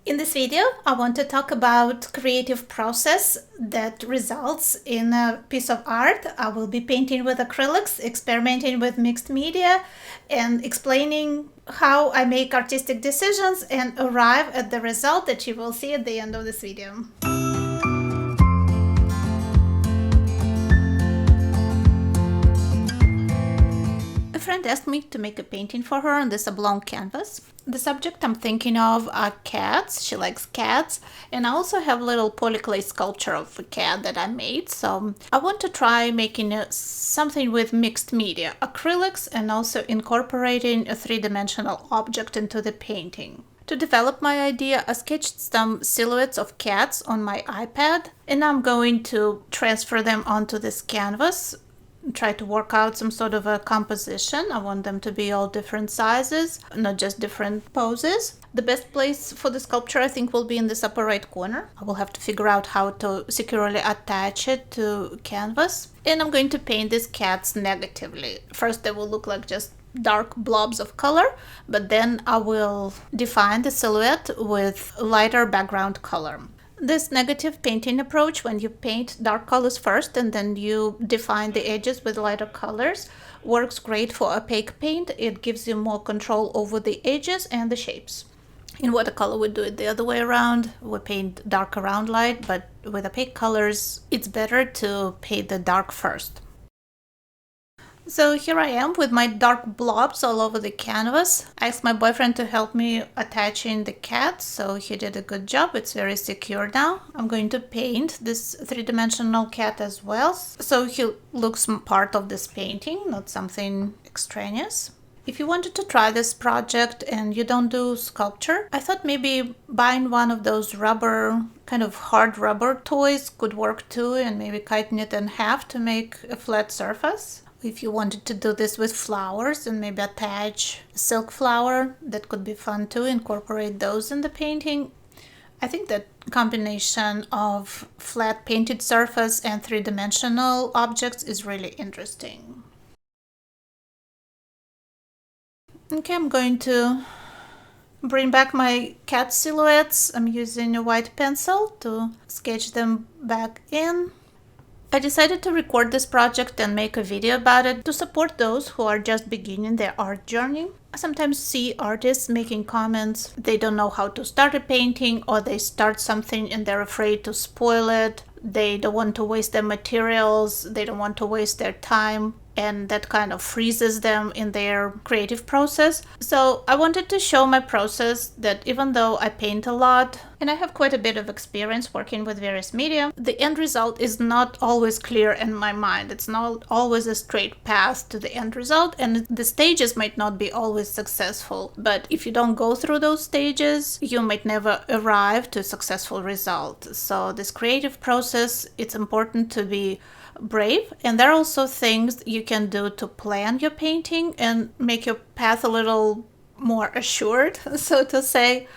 In this video, I want to talk about creative process that results in a piece of art. I will be painting with acrylics, experimenting with mixed media, and explaining how I make artistic decisions and arrive at the result that you will see at the end of this video. A friend asked me to make a painting for her on this oblong canvas. The subject I'm thinking of are cats. She likes cats, and I also have a little Polyclay sculpture of a cat that I made, so I want to try making something with mixed media, acrylics, and also incorporating a three-dimensional object into the painting. To develop my idea, I sketched some silhouettes of cats on my iPad, and I'm going to transfer them onto this canvas. Try to work out some sort of a composition. I want them to be all different sizes, not just different poses. The best place for the sculpture, I think, will be in this upper right corner. I will have to figure out how to securely attach it to canvas. And I'm going to paint these cats negatively. First, they will look like just dark blobs of color, but then I will define the silhouette with lighter background color. This negative painting approach, when you paint dark colors first and then you define the edges with lighter colors, works great for opaque paint. It gives you more control over the edges and the shapes. In watercolor, we do it the other way around. We paint dark around light, but with opaque colors, it's better to paint the dark first. So here I am with my dark blobs all over the canvas. I asked my boyfriend to help me attaching the cat, so he did a good job. It's very secure now. I'm going to paint this three-dimensional cat as well, so he looks part of this painting, not something extraneous. If you wanted to try this project and you don't do sculpture, I thought maybe buying one of those rubber, kind of hard rubber toys could work too, and maybe cutting it in half to make a flat surface. If you wanted to do this with flowers and maybe attach a silk flower, that could be fun too, incorporate those in the painting. I think that combination of flat painted surface and three-dimensional objects is really interesting. Okay, I'm going to bring back my cat silhouettes. I'm using a white pencil to sketch them back in. I decided to record this project and make a video about it to support those who are just beginning their art journey. I sometimes see artists making comments, they don't know how to start a painting, or they start something and they're afraid to spoil it. They don't want to waste their materials, they don't want to waste their time, and that kind of freezes them in their creative process. So I wanted to show my process that even though I paint a lot and I have quite a bit of experience working with various media, the end result is not always clear in my mind. It's not always a straight path to the end result, and the stages might not be always successful. But if you don't go through those stages, you might never arrive to a successful result. So this creative process, it's important to be brave, and there are also things you can do to plan your painting and make your path a little more assured, so to say.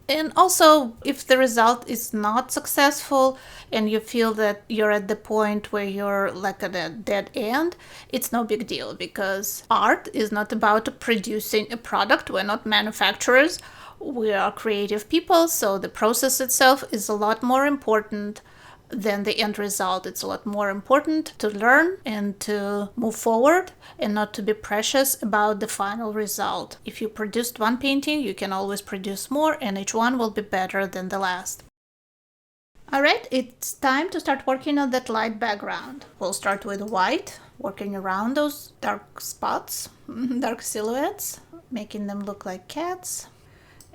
And also, if the result is not successful and you feel that you're at the point where you're like at a dead end, it's no big deal, because art is not about producing a product. We're not manufacturers, we are creative people, so the process itself is a lot more important than the end result. It's a lot more important to learn and to move forward and not to be precious about the final result. If you produced one painting, you can always produce more, and each one will be better than the last. Alright, it's time to start working on that light background. We'll start with white, working around those dark spots, dark silhouettes, making them look like cats.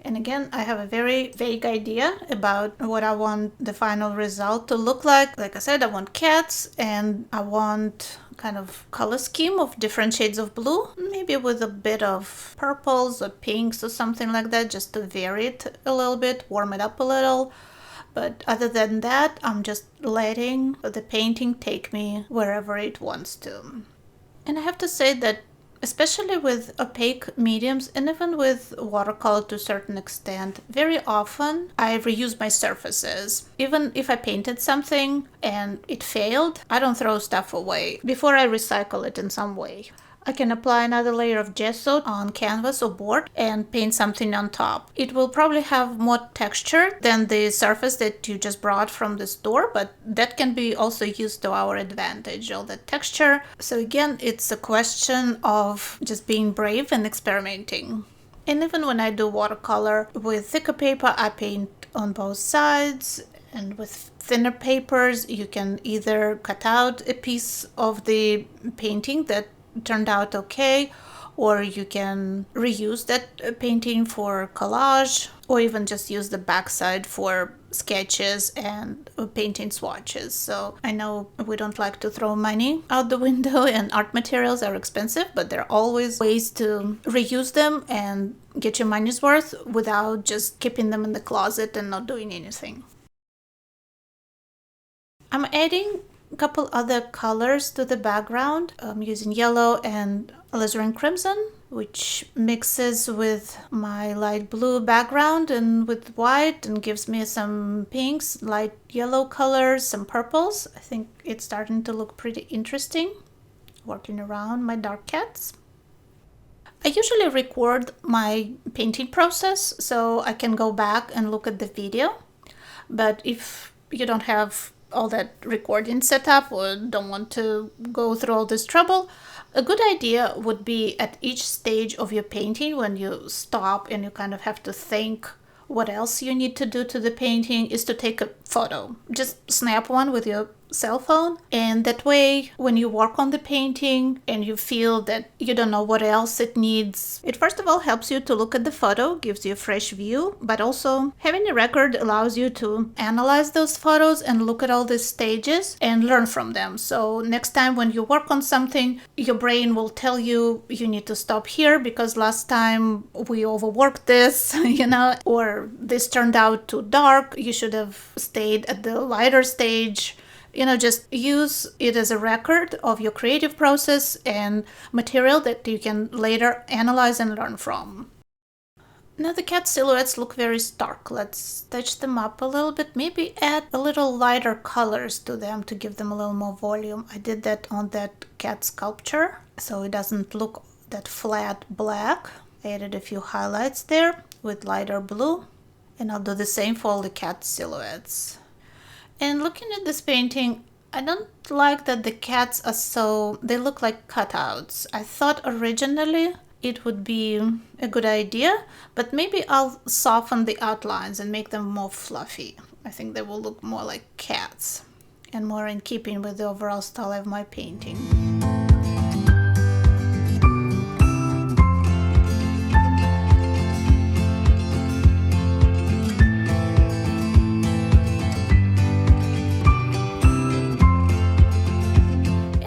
And again, I have a very vague idea about what I want the final result to look like. Like I said, I want cats, and I want kind of color scheme of different shades of blue, maybe with a bit of purples or pinks or something like that, just to vary it a little bit, warm it up a little. But other than that, I'm just letting the painting take me wherever it wants to. And I have to say that especially with opaque mediums and even with watercolor to a certain extent, very often I reuse my surfaces. Even if I painted something and it failed, I don't throw stuff away before I recycle it in some way. I can apply another layer of gesso on canvas or board and paint something on top. It will probably have more texture than the surface that you just brought from the store, but that can be also used to our advantage, all that texture. So again, it's a question of just being brave and experimenting. And even when I do watercolor with thicker paper, I paint on both sides. And with thinner papers, you can either cut out a piece of the painting that turned out okay, or you can reuse that painting for collage, or even just use the backside for sketches and painting swatches. So I know we don't like to throw money out the window and art materials are expensive, but there are always ways to reuse them and get your money's worth without just keeping them in the closet and not doing anything. I'm adding a couple other colors to the background. I'm using yellow and alizarin crimson, which mixes with my light blue background and with white and gives me some pinks, light yellow colors, some purples. I think it's starting to look pretty interesting, working around my dark cats. I usually record my painting process so I can go back and look at the video, but if you don't have all that recording set up or don't want to go through all this trouble, a good idea would be at each stage of your painting, when you stop and you kind of have to think what else you need to do to the painting, is to take a photo. Just snap one with your cell phone, and that way when you work on the painting and you feel that you don't know what else it needs, it first of all helps you to look at the photo, gives you a fresh view, but also having a record allows you to analyze those photos and look at all the stages and learn from them. So next time when you work on something, your brain will tell you you need to stop here because last time we overworked this, or this turned out too dark, you should have stayed at the lighter stage. Just use it as a record of your creative process and material that you can later analyze and learn from. Now the cat silhouettes look very stark. Let's touch them up a little bit, maybe add a little lighter colors to them to give them a little more volume. I did that on that cat sculpture, so it doesn't look that flat black. I added a few highlights there with lighter blue, and I'll do the same for all the cat silhouettes. And looking at this painting, I don't like that the cats they look like cutouts. I thought originally it would be a good idea, but maybe I'll soften the outlines and make them more fluffy. I think they will look more like cats and more in keeping with the overall style of my painting.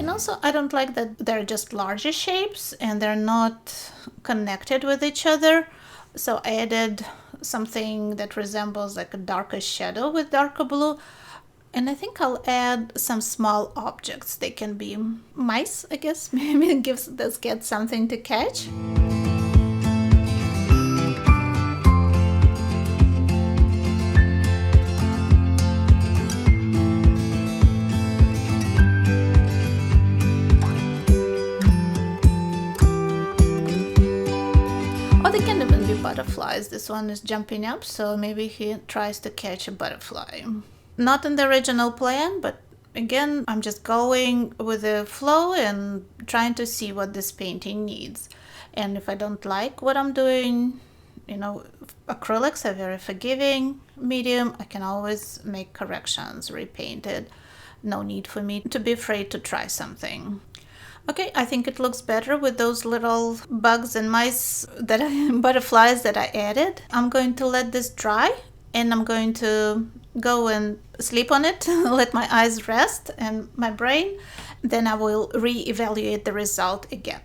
Also, I don't like that they're just larger shapes and they're not connected with each other. So I added something that resembles like a darker shadow with darker blue. And I think I'll add some small objects. They can be mice, I guess. Maybe it gives this cat something to catch. Butterflies. This one is jumping up, so maybe he tries to catch a butterfly. Not in the original plan, but again, I'm just going with the flow and trying to see what this painting needs. And if I don't like what I'm doing, acrylics are very forgiving medium. I can always make corrections, repaint it. No need for me to be afraid to try something. Okay, I think it looks better with those little bugs and mice, butterflies that I added. I'm going to let this dry and I'm going to go and sleep on it, let my eyes rest and my brain. Then I will reevaluate the result again.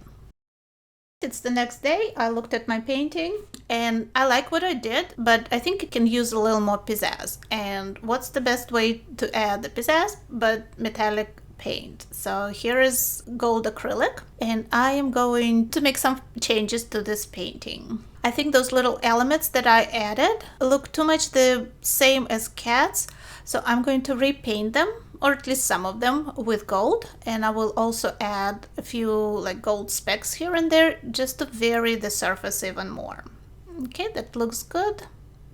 It's the next day. I looked at my painting and I like what I did, but I think it can use a little more pizzazz. And what's the best way to add the pizzazz but metallic paint? So here is gold acrylic and I am going to make some changes to this painting. I think those little elements that I added look too much the same as cats, so I'm going to repaint them or at least some of them, with gold, and I will also add a few like gold specks here and there just to vary the surface even more. Okay, that looks good.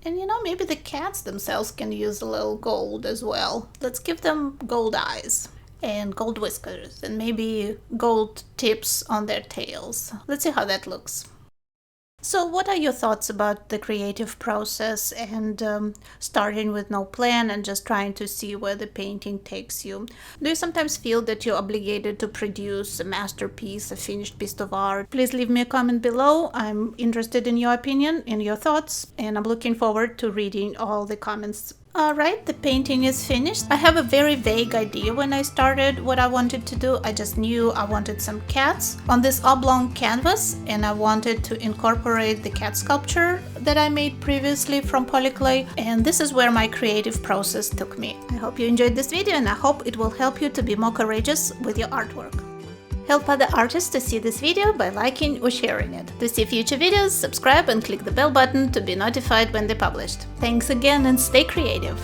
And you know, maybe the cats themselves can use a little gold as well. Let's give them gold eyes and gold whiskers and maybe gold tips on their tails. Let's see how that looks. So what are your thoughts about the creative process and starting with no plan and just trying to see where the painting takes you? Do you sometimes feel that you're obligated to produce a masterpiece, a finished piece of art? Please leave me a comment below. I'm interested in your opinion and your thoughts, and I'm looking forward to reading all the comments. Alright, the painting is finished. I have a very vague idea when I started what I wanted to do. I just knew I wanted some cats on this oblong canvas, and I wanted to incorporate the cat sculpture that I made previously from Polyclay, and this is where my creative process took me. I hope you enjoyed this video, and I hope it will help you to be more courageous with your artwork. Help other artists to see this video by liking or sharing it. To see future videos, subscribe and click the bell button to be notified when they're published. Thanks again and stay creative!